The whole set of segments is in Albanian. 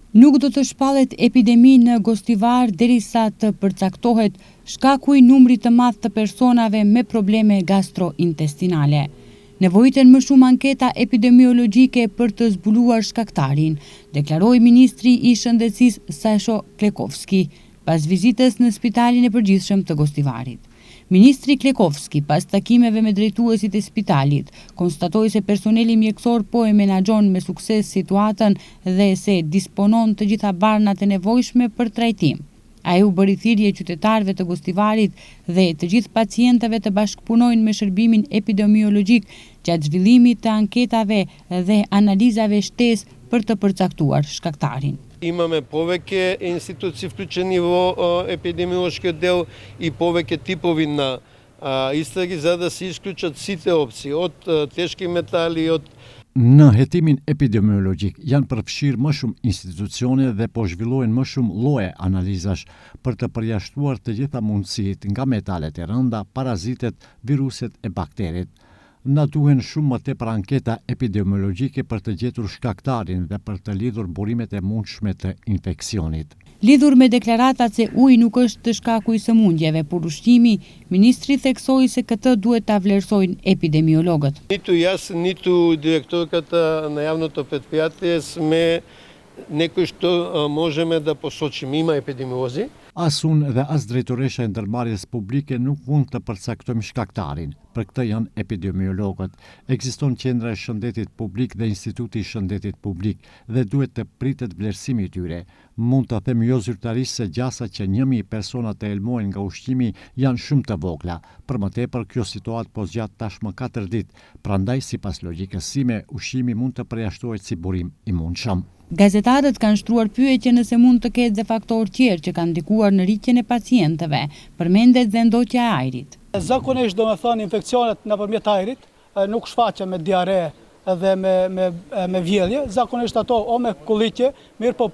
Nuk do të shpallet epidemi në Gostivar derisa të përcaktohet shkaku i numrit të madh të personave me probleme gastrointestinale. Nevojiten më shumë anketa epidemiologjike për të zbuluar shkaktarin, deklaroi ministri i Shëndetësisë Sasho Klekovski pas vizitës në Spitalin e Përgjithshëm të Gostivarit. Ministri Klekovski, pas takimeve me drejtuesit e spitalit, konstatoi se personeli mjekësor po e menaxhon me sukses situatën dhe se disponon të gjitha barnat e nevojshme për trajtim. Ai u bëri thirrje qytetarëve të Gostivarit dhe të gjithë pacientëve të bashkëpunojnë me shërbimin epidemiologjik gjatë zhvillimit të anketave dhe analizave shtesë për të përcaktuar shkaktarin. Имаме повеќе институции вклучени во епидемиолошкиот дел и повеќе типови на истраги за да се исклучат сите опции, од тешки метали, од Në hetimin epidemiologjik janë përfshirë më shumë institucione dhe po zhvillohen më shumë lloje analizash për të përjashtuar të gjitha mundësitë nga metalet e rënda, parazitet, viruset e bakteret. Na duhen shumë më tepër anketa epidemiologjike për të gjetur shkaktarin dhe për të lidhur burimet e mundshme të infeksionit. Lidhur me deklaratat se uji nuk është të shkaku i sëmundjeve, por ushqimi, ministri theksoi se këtë duhet ta vlerësojnë epidemiologët. Ниту јас, ниту директорката на јавното предпријатие сме некои што можеме да посочиме. Има епидемиолози. As unë dhe as drejtoresha e ndërmarrjes publike nuk mund të përcaktojmë shkaktarin. Për këtë janë epidemiologët. Ekziston qendra e shëndetit publik dhe Instituti i Shëndetit Publik dhe duhet të pritet vlerësimi i tyre. Mund të them jo zyrtarisht se gjasa që 1000 persona të elmohen nga ushqimi janë shumë të vogla. Për më tepër kjo situatë po zgjat tashmë 4 ditë. Prandaj sipas logjikës sime, ushqimi mund të përjashtohet si burim i mundshëm. Gazetarët kanë shtruar pyetje nëse mund të ketë dhe faktorë tjerë që kanë ndikuar në rritjen e pacientëve, përmendet dhe ndoqja e ajrit. Zakonisht domethënë infeksionet nëpërmjet ajrit nuk shfaqen me diare dhe me vjedhje, zakonisht ato o me kullitje, mirë po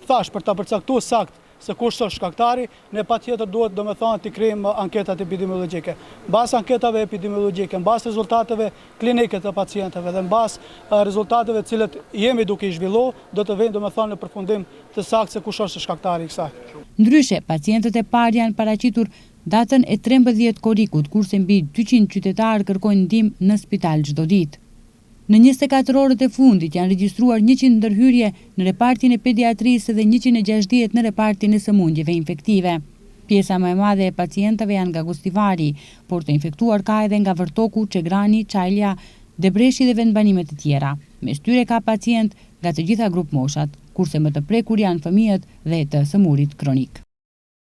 thash për ta përcaktuar sakt se kush është shkaktari, ne patjetër duhet domethënë të krijojmë anketat epidemiologjike. Mbas anketave epidemiologjike, mbas rezultateve klinike të pacientëve dhe mbas rezultateve të cilët jemi duke i zhvilluar, do të vënë domethënë në përfundim të saktë se kush është shkaktari i kësaj. Ndryshe, pacientët e parë janë paraqitur datën e 13 korrikut, kurse mbi 200 qytetarë kërkojnë ndihmë në spital çdo ditë. Në 24 orët e fundit janë regjistruar 100 ndërhyrje në repartin e pediatrisë dhe 160 në repartin e sëmundjeve infektive. Pjesa më e madhe e pacientëve janë nga Gostivari, por të infektuar ka edhe nga Vërtoku, Çegrani, Çajlja, Debreshi dhe vendbanimet e tjera. Mes tyre ka pacient nga të gjitha grup moshat, kurse më të prekur janë fëmijët dhe të sëmurit kronik.